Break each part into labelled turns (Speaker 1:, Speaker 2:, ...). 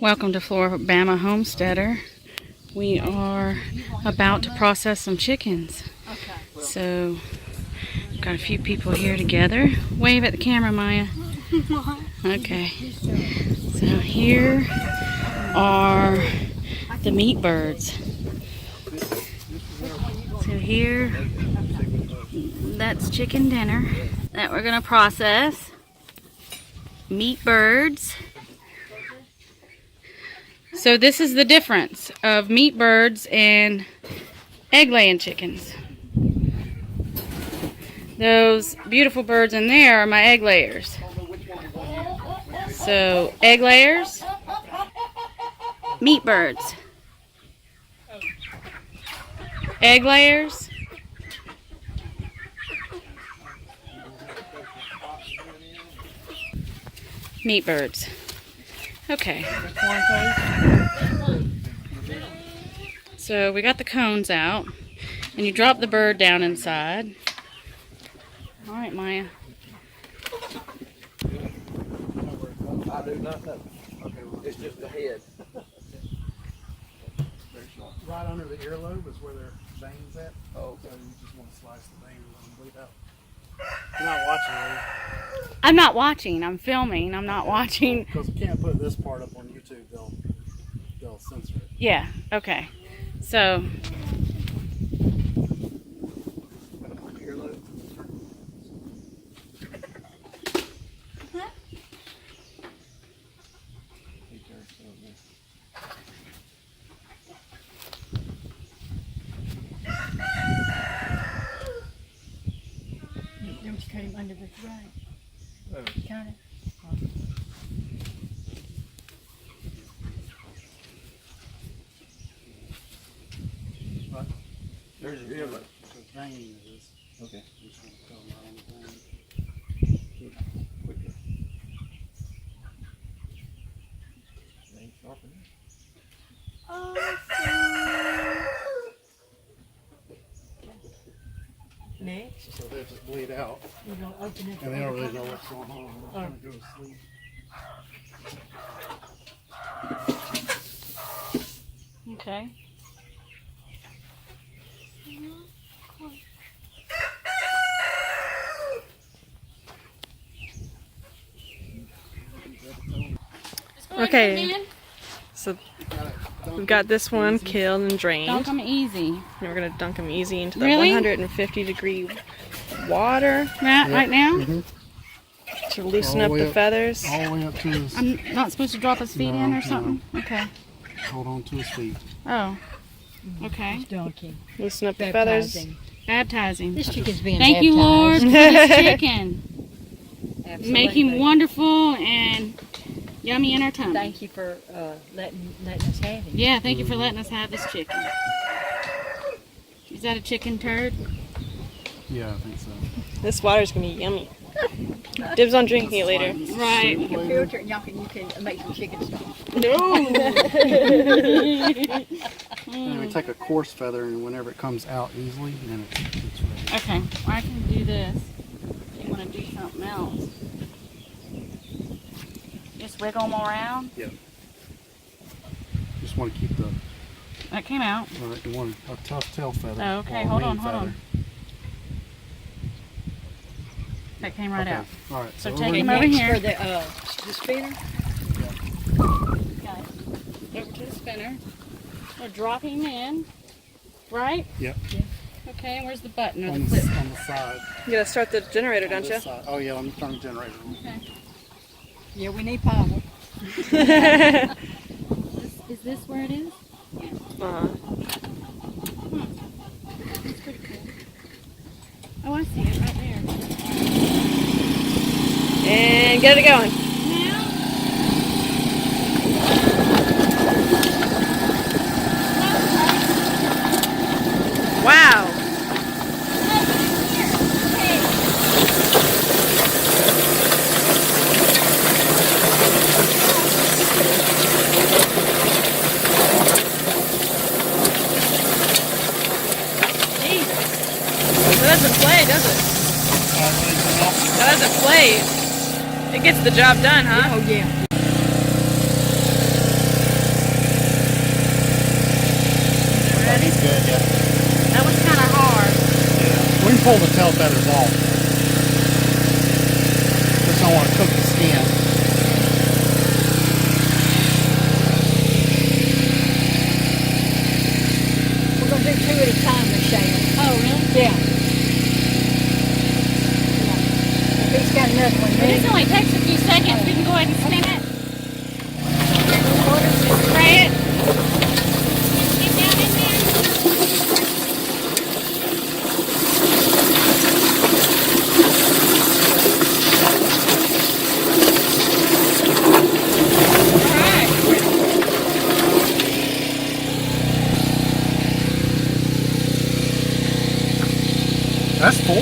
Speaker 1: Welcome to Floribama Homesteader. We are about to process some chickens. So, got a few people here together. Wave at the camera, Maya. Okay. So here are the meat birds. So here, that's chicken dinner that we're gonna process. Meat birds. So this is the difference of meat birds and egg-laying chickens. Those beautiful birds in there are my egg layers. So egg layers, meat birds. Egg layers, meat birds. Okay. So we got the cones out, and you drop the bird down inside. All right, Maya.
Speaker 2: I do not know. It's just the head.
Speaker 3: Right under the earlobe is where their veins at.
Speaker 2: Oh,
Speaker 3: so you just want to slice the vein and let them bleed out. You're not watching, are you?
Speaker 1: I'm not watching. I'm filming. I'm not watching.
Speaker 3: Because we can't put this part up on YouTube. They'll censor it.
Speaker 1: Yeah. Okay. So.
Speaker 4: Don't you cut him under the throat? Cut it.
Speaker 2: There's a earlobe.
Speaker 3: The vein is.
Speaker 2: Okay.
Speaker 3: You just want to cut them right on the vein.
Speaker 2: Quickly. Ain't sharp enough.
Speaker 4: Next,
Speaker 3: So they just bleed out.
Speaker 4: you're going to open it.
Speaker 3: And they don't really know what's going on. They're trying to go to sleep.
Speaker 1: Okay.
Speaker 5: Okay, so we've got this one killed and drained.
Speaker 1: Dunk them easy.
Speaker 5: And we're gonna dunk them easy into the
Speaker 1: Really?
Speaker 5: 150-degree water
Speaker 1: Right now?
Speaker 5: to loosen
Speaker 3: All
Speaker 5: up
Speaker 3: the way
Speaker 5: the
Speaker 3: up.
Speaker 5: feathers.
Speaker 3: All the way up to his.
Speaker 1: I'm not supposed to drop his feet in
Speaker 3: No,
Speaker 1: or something? Okay.
Speaker 3: Hold on to his feet.
Speaker 1: Oh. Okay.
Speaker 4: Donkey.
Speaker 5: Loosen up the feathers.
Speaker 4: Baptizing.
Speaker 1: Baptizing.
Speaker 4: This chicken's being
Speaker 1: Thank you, Lord, for
Speaker 4: baptized.
Speaker 1: this chicken.
Speaker 4: Absolutely.
Speaker 1: Make him wonderful and yummy in our tummy.
Speaker 4: Thank you for letting us have him.
Speaker 1: Yeah, thank you for letting us have this chicken. Is that a chicken turd?
Speaker 3: Yeah, I think so.
Speaker 5: This water's gonna be yummy. Dibs on drinking it later.
Speaker 1: Right.
Speaker 4: You can filter it, and you can make some chicken stock.
Speaker 3: And we take a coarse feather, and whenever it comes out easily, then it's ready.
Speaker 1: Okay, well, I can do this. If you want to do something else. Just wiggle them around.
Speaker 3: Just want to keep the.
Speaker 1: That came out.
Speaker 3: You want a tough tail feather.
Speaker 1: Oh, okay,
Speaker 3: or a
Speaker 1: hold
Speaker 3: main
Speaker 1: on, hold
Speaker 3: feather.
Speaker 1: on. That came right
Speaker 3: Okay.
Speaker 1: out.
Speaker 3: All right.
Speaker 1: So
Speaker 3: we're
Speaker 1: take
Speaker 3: ready-
Speaker 1: him over
Speaker 4: Next
Speaker 1: here.
Speaker 4: for the spinner.
Speaker 1: Got it. Over to the spinner. We'll drop him in. Right?
Speaker 3: Yep.
Speaker 1: Okay, and where's the button or
Speaker 3: On
Speaker 1: the
Speaker 3: the,
Speaker 1: clip?
Speaker 3: on the side.
Speaker 5: You gotta start the generator,
Speaker 3: On
Speaker 5: don't
Speaker 3: this
Speaker 5: you?
Speaker 3: side. Oh yeah, let me turn the generator on.
Speaker 1: Okay.
Speaker 4: Yeah, we need power.
Speaker 1: Is this where it is? That's pretty cool. Oh, I see it right there.
Speaker 5: And get it going.
Speaker 1: Now,
Speaker 5: Wow. doesn't play, does it? That doesn't play. It gets the job done, huh?
Speaker 4: Oh, yeah.
Speaker 3: pull the tail feathers off. Just don't want to cook the skin.
Speaker 4: We're gonna do 2 at a time, Michelle.
Speaker 1: Oh, really?
Speaker 4: Yeah. He's got another one.
Speaker 1: But this only takes a few seconds. We can go ahead and spin it. Spray it. Get down in there.
Speaker 3: That's 4.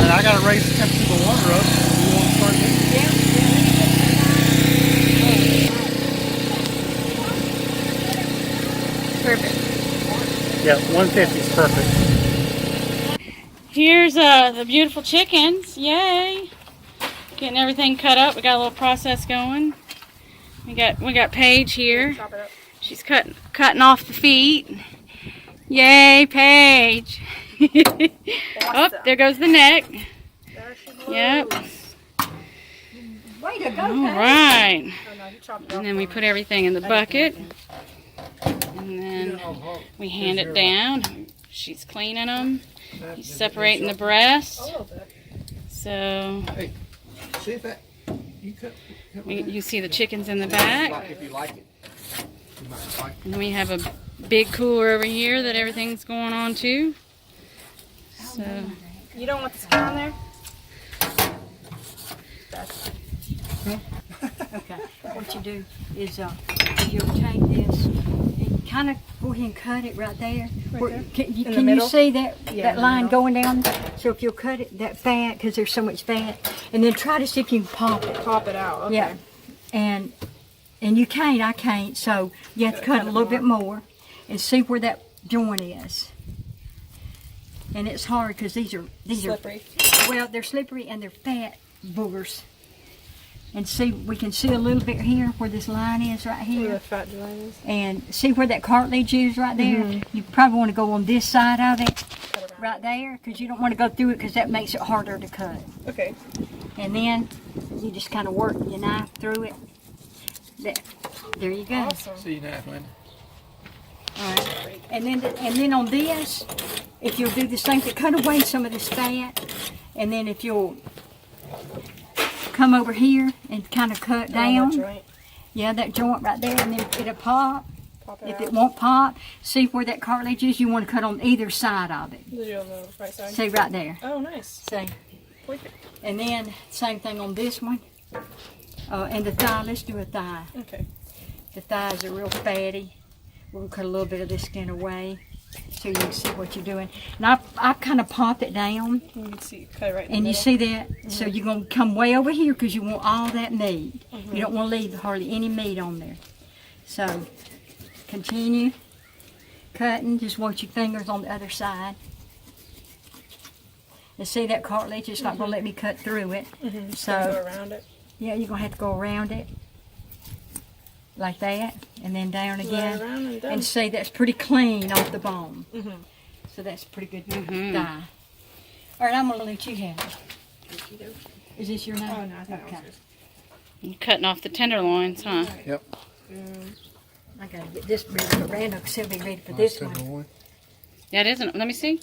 Speaker 3: And I gotta raise the temperature of the water up. You want to start eating?
Speaker 1: Perfect.
Speaker 3: Yeah, 150 is perfect.
Speaker 1: Here's the beautiful chickens. Yay! Getting everything cut up. We got a little process going. We got Paige here. She's cutting off the feet. Yay, Paige! Oh, there goes the neck. Yep.
Speaker 4: Way to go,
Speaker 1: All right. And then we put everything in the bucket. And then we hand it down. She's cleaning them. He's separating the breast. So
Speaker 2: Hey, see if that, you cut
Speaker 1: you see the chickens in the back.
Speaker 2: like if you like it.
Speaker 1: And then we have a big cooler over here that everything's going on to. So
Speaker 5: You don't want the skin on there?
Speaker 4: Okay. What you do is you'll take this and kind of go ahead and cut it right there. Can
Speaker 5: the
Speaker 4: you
Speaker 5: middle?
Speaker 4: see that
Speaker 5: Yeah,
Speaker 4: that
Speaker 5: in the
Speaker 4: line
Speaker 5: middle.
Speaker 4: going down? So if you'll cut it that fat, because there's so much fat, and then try to see if you can pop it.
Speaker 5: Pop it out. Okay.
Speaker 4: Yeah. And you can't, I can't. So you have to cut it a little bit more and see where that joint is. And it's hard because these are
Speaker 5: Slippery.
Speaker 4: well, they're slippery and they're fat boogers. And see, we can see a little bit here where this line is right
Speaker 5: Where the
Speaker 4: here.
Speaker 5: fat line is.
Speaker 4: And see where that cartilage is right there? You probably want to go on this side of it, right there, because you don't want to go through it because that makes it harder to cut.
Speaker 5: Okay.
Speaker 4: And then you just kind of work your knife through it. There you go.
Speaker 5: Awesome.
Speaker 2: See you now, Linda.
Speaker 4: All right. And then on this, if you'll do the same thing, cut away some of this fat, and then if you'll come over here and kind of cut down,
Speaker 5: Joint.
Speaker 4: yeah, that joint right there, and then it'll pop.
Speaker 5: Pop it
Speaker 4: If
Speaker 5: out.
Speaker 4: it won't pop, see where that cartilage is. You want to cut on either side of it.
Speaker 5: Did you on the right side?
Speaker 4: See right there.
Speaker 5: Oh, nice.
Speaker 4: See,
Speaker 5: Perfect.
Speaker 4: and then same thing on this one, and the thigh. Let's do a thigh.
Speaker 5: Okay.
Speaker 4: The thighs are real fatty. We're gonna cut a little bit of this skin away so you can see what you're doing. And I kind of pop it down,
Speaker 5: You can see, cut it right in the
Speaker 4: and you
Speaker 5: middle.
Speaker 4: see that. So you're gonna come way over here because you want all that meat. You don't want to leave hardly any meat on there. So continue cutting. Just watch your fingers on the other side. And see that cartilage? It's not gonna let me cut through it.
Speaker 5: Go
Speaker 4: So
Speaker 5: around it.
Speaker 4: yeah, you're gonna have to go around it like that, and then down
Speaker 5: Right
Speaker 4: again.
Speaker 5: around and done.
Speaker 4: And see, that's pretty clean off the bone.
Speaker 5: Mhm.
Speaker 4: So that's pretty good thigh. All right, I'm gonna let you have it. Is this your knife?
Speaker 5: Oh, no, I thought it was
Speaker 4: Okay.
Speaker 5: yours.
Speaker 1: you're cutting off the tenderloins, huh?
Speaker 3: Yep.
Speaker 4: I gotta get this ready for Randall, because he'll be ready for this one.
Speaker 1: That isn't. Let me see.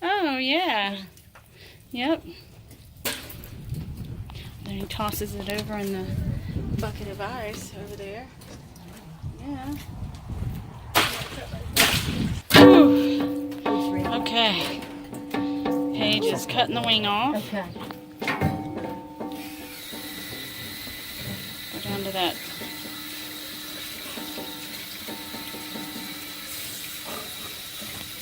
Speaker 1: Oh yeah. Yep. Then he tosses it over in the bucket of ice over there. Yeah. Whew.
Speaker 4: He's ready.
Speaker 1: Okay. Paige is cutting the wing off.
Speaker 4: Okay.
Speaker 1: Go down to that.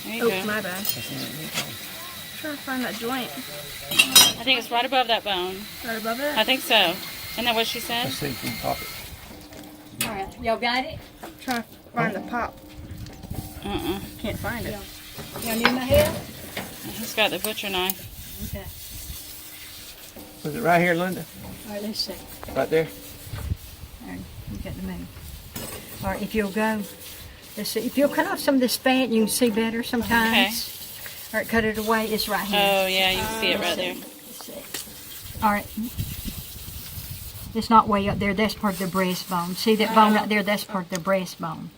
Speaker 1: There you
Speaker 5: Oh,
Speaker 1: go.
Speaker 5: my bad. Trying to find that joint.
Speaker 1: I think it's right above that bone.
Speaker 5: Right above it.
Speaker 1: I think so. Isn't that what she said?
Speaker 2: Let's see if you can pop it.
Speaker 4: All right, y'all got it?
Speaker 5: Trying to find the pop.
Speaker 1: Uh-uh.
Speaker 5: Can't find it.
Speaker 4: Y'all need my help?
Speaker 1: He's got the butcher knife.
Speaker 4: Okay.
Speaker 2: Was it right here, Linda?
Speaker 4: All right, let's see.
Speaker 2: Right there?
Speaker 4: All right, you got the move. All right, if you'll go, let's see. If you'll cut off some of this fat, you can see better sometimes. All right, cut it away. It's right here.
Speaker 1: Oh, yeah, you can see it right there.
Speaker 4: Let's see. All right. It's not way up there. That's part of the breastbone. See that bone right there? That's part of the breastbone.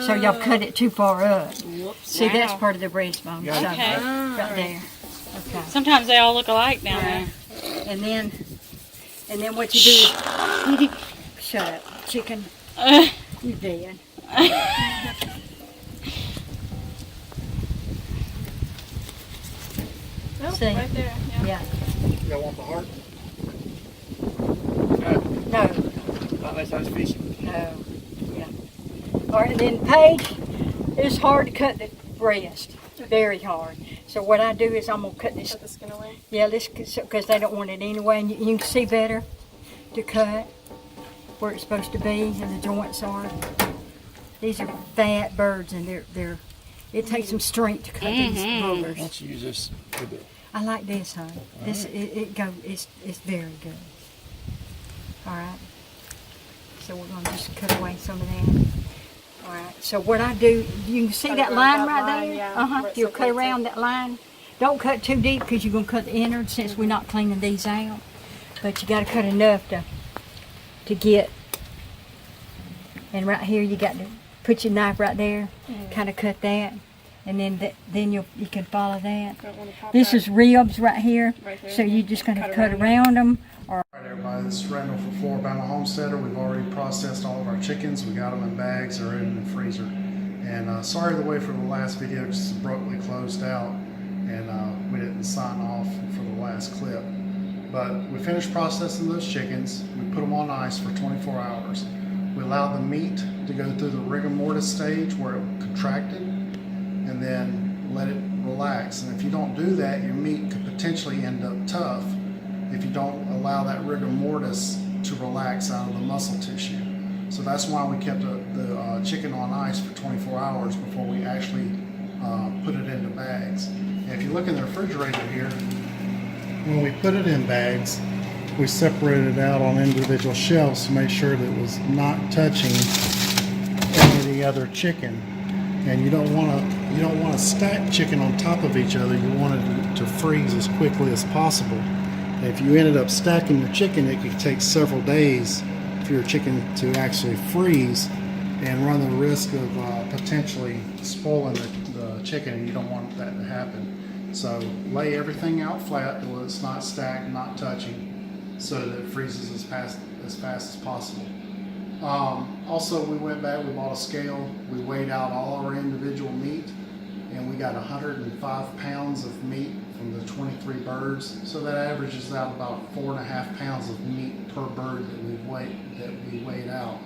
Speaker 4: So y'all cut it too far up. See, that's
Speaker 1: Wow.
Speaker 4: part of the breastbone. So,
Speaker 1: Okay.
Speaker 4: right there. Okay.
Speaker 1: Sometimes they all look alike down there.
Speaker 4: And then what you do is, shut up, chicken. You dead. See?
Speaker 5: Right there. Yeah.
Speaker 4: Yeah.
Speaker 3: Y'all want the heart?
Speaker 4: No.
Speaker 2: Unless I was fishing.
Speaker 4: No. Yeah. All right, and then Paige, it's hard to cut the breast. Very hard. So what I do is I'm gonna cut this.
Speaker 5: Cut the skin away.
Speaker 4: Yeah, this because they don't want it anyway, and you can see better to cut where it's supposed to be, and the joints are. These are fat birds, and they're. It takes some strength to cut these
Speaker 2: Why
Speaker 4: rulers.
Speaker 2: don't you use this with it?
Speaker 4: I like this, hon. This it's very good. All right. So we're gonna just cut away some of that. All right. So what I do, you can see
Speaker 5: Cut
Speaker 4: that
Speaker 5: around
Speaker 4: line
Speaker 5: that
Speaker 4: right
Speaker 5: line,
Speaker 4: there.
Speaker 5: yeah, where it
Speaker 4: You'll cut
Speaker 5: separates
Speaker 4: around that line. Don't cut too deep because you're gonna cut the innards since we're not cleaning these out. But you got to cut enough to get. And right here you got to put your knife right there, kind of cut that, and then you can follow that.
Speaker 5: Don't want to pop
Speaker 4: This
Speaker 5: that
Speaker 4: is ribs right here,
Speaker 5: right there.
Speaker 4: so you just gonna
Speaker 5: Cut
Speaker 4: cut
Speaker 5: around
Speaker 4: around them.
Speaker 3: All right, everybody, this is Randall for Floribama Homesteader. We've already processed all of our chickens. We got them in bags. They're in the freezer. And sorry the way for the last video just abruptly closed out, and we didn't sign off for the last clip. But we finished processing those chickens. We put them on ice for 24 hours. We allowed the meat to go through the rigor mortis stage where it contracted, and then let it relax. And if you don't do that, your meat could potentially end up tough if you don't allow that rigor mortis to relax out of the muscle tissue. So that's why we kept the chicken on ice for 24 hours before we actually put it into bags. And if you look in the refrigerator here, when we put it in bags, we separated it out on individual shelves to make sure that it was not touching any of the other chicken. And you don't want to stack chicken on top of each other. You want it to freeze as quickly as possible. If you ended up stacking your chicken, it could take several days for your chicken to actually freeze and run the risk of potentially spoiling the chicken, and you don't want that to happen. So lay everything out flat so it's not stacked, not touching, so that it freezes as fast as possible. Also, we went back, we bought a scale, we weighed out all our individual meat, and we got 105 pounds of meat from the 23 birds. So that averages out about 4.5 pounds of meat per bird that we weighed out.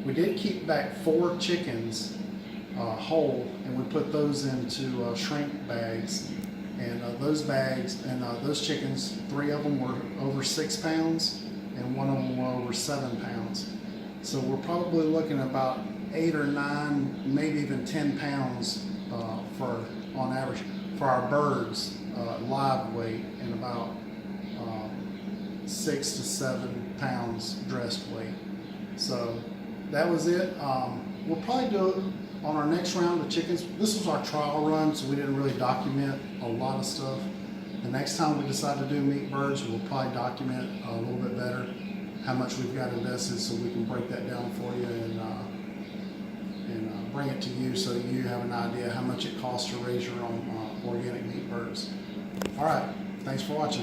Speaker 3: We did keep back 4 chickens whole, and we put those into shrink bags. And those bags and those chickens, 3 of them were over 6 pounds, and 1 of them were over 7 pounds. So we're probably looking at about 8 or 9, maybe even 10 pounds on average for our birds live weight, and about 6 to 7 pounds dressed weight. So that was it. We'll probably do it on our next round of chickens. This was our trial run, so we didn't really document a lot of stuff. The next time we decide to do meat birds, we'll probably document a little bit better how much we've got invested, so we can break that down for you and bring it to you so you have an idea how much it costs to raise your own organic meat birds. All right, thanks for watching.